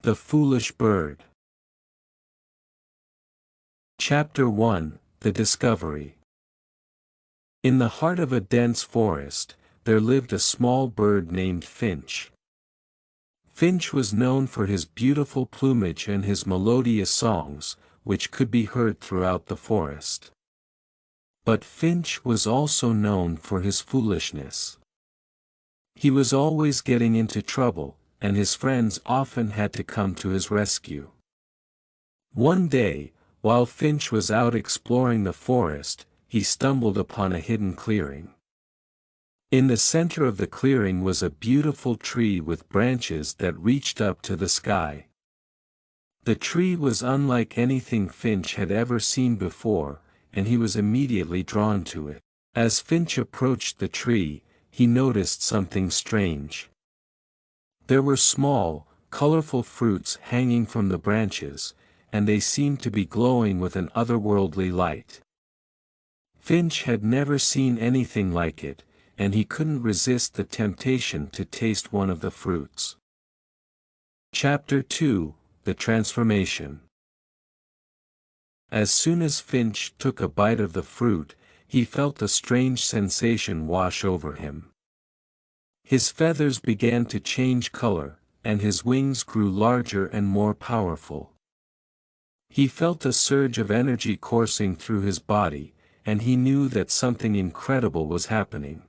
The Foolish Bird. Chapter 1: The Discovery. In the heart of a dense forest, there lived a small bird named Finch. Finch was known for his beautiful plumage and his melodious songs, which could be heard throughout the forest. But Finch was also known for his foolishness. He was always getting into trouble, and his friends often had to come to his rescue. One day, while Finch was out exploring the forest, he stumbled upon a hidden clearing. In the center of the clearing was a beautiful tree with branches that reached up to the sky. The tree was unlike anything Finch had ever seen before, and he was immediately drawn to it. As Finch approached the tree, he noticed something strange. There were small, colorful fruits hanging from the branches, and they seemed to be glowing with an otherworldly light. Finch had never seen anything like it, and he couldn't resist the temptation to taste one of the fruits. Chapter 2: The Transformation. As soon as Finch took a bite of the fruit, he felt a strange sensation wash over him. His feathers began to change color, and his wings grew larger and more powerful. He felt a surge of energy coursing through his body, and he knew that something incredible was happening.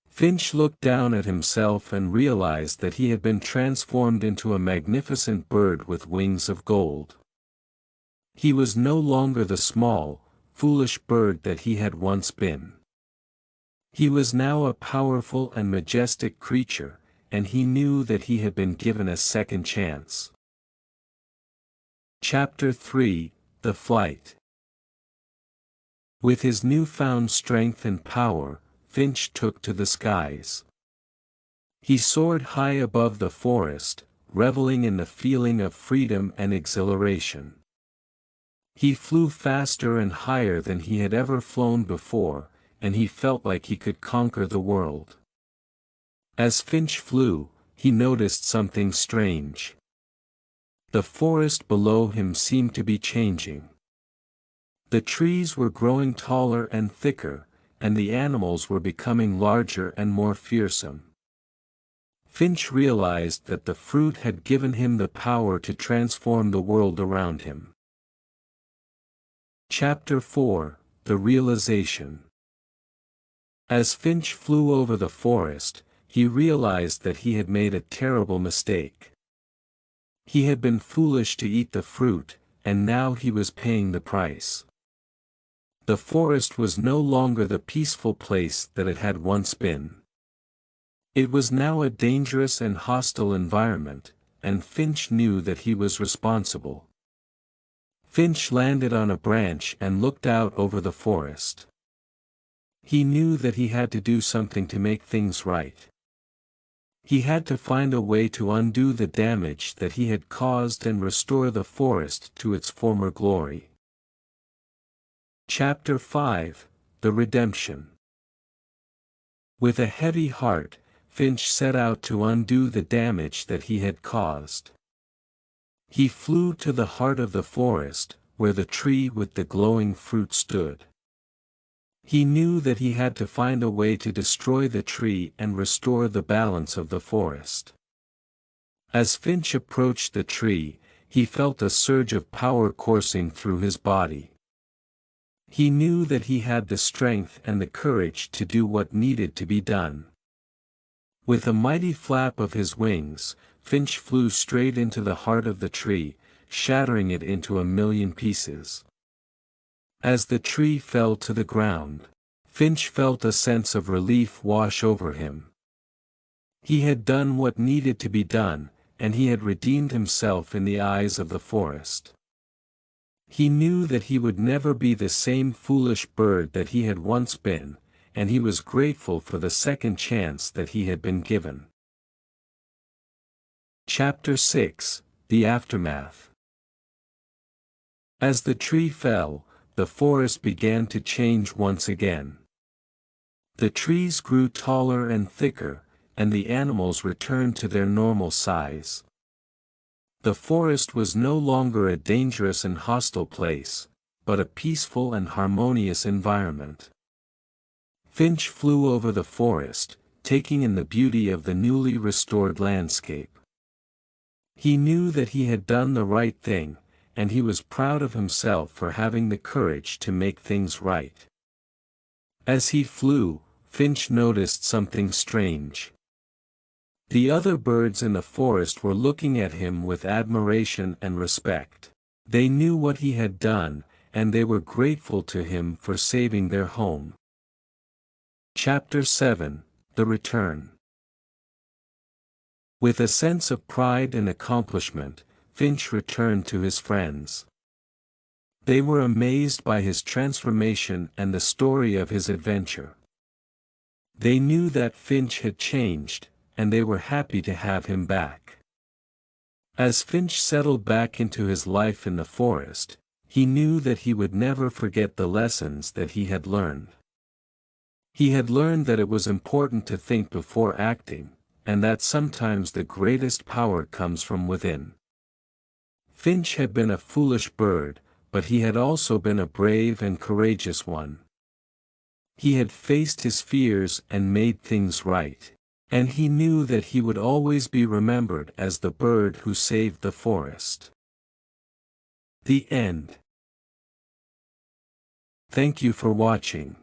Finch looked down at himself and realized that he had been transformed into a magnificent bird with wings of gold. He was no longer the small, foolish bird that he had once been. He was now a powerful and majestic creature, and he knew that he had been given a second chance. Chapter 3: The Flight. With his newfound strength and power, Finch took to the skies. He soared high above the forest, reveling in the feeling of freedom and exhilaration. He flew faster and higher than he had ever flown before, and he felt like he could conquer the world. As Finch flew, he noticed something strange. The forest below him seemed to be changing. The trees were growing taller and thicker, and the animals were becoming larger and more fearsome. Finch realized that the fruit had given him the power to transform the world around him. Chapter 4: The Realization. As Finch flew over the forest, he realized that he had made a terrible mistake. He had been foolish to eat the fruit, and now he was paying the price. The forest was no longer the peaceful place that it had once been. It was now a dangerous and hostile environment, and Finch knew that he was responsible. Finch landed on a branch and looked out over the forest. He knew that he had to do something to make things right. He had to find a way to undo the damage that he had caused and restore the forest to its former glory. Chapter 5: The Redemption. With a heavy heart, Finch set out to undo the damage that he had caused. He flew to the heart of the forest, where the tree with the glowing fruit stood. He knew that he had to find a way to destroy the tree and restore the balance of the forest. As Finch approached the tree, he felt a surge of power coursing through his body. He knew that he had the strength and the courage to do what needed to be done. With a mighty flap of his wings, Finch flew straight into the heart of the tree, shattering it into a million pieces. As the tree fell to the ground, Finch felt a sense of relief wash over him. He had done what needed to be done, and he had redeemed himself in the eyes of the forest. He knew that he would never be the same foolish bird that he had once been, and he was grateful for the second chance that he had been given. Chapter 6: The Aftermath. As the tree fell, the forest began to change once again. The trees grew taller and thicker, and the animals returned to their normal size. The forest was no longer a dangerous and hostile place, but a peaceful and harmonious environment. Finch flew over the forest, taking in the beauty of the newly restored landscape. He knew that he had done the right thing, and he was proud of himself for having the courage to make things right. As he flew, Finch noticed something strange. The other birds in the forest were looking at him with admiration and respect. They knew what he had done, and they were grateful to him for saving their home. Chapter 7: The Return. With a sense of pride and accomplishment, Finch returned to his friends. They were amazed by his transformation and the story of his adventure. They knew that Finch had changed, and they were happy to have him back. As Finch settled back into his life in the forest, he knew that he would never forget the lessons that he had learned. He had learned that it was important to think before acting, and that sometimes the greatest power comes from within. Finch had been a foolish bird, but he had also been a brave and courageous one. He had faced his fears and made things right. And he knew that he would always be remembered as the bird who saved the forest. The end. Thank you for watching.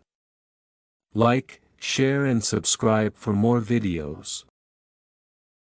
Like, share and subscribe for more videos.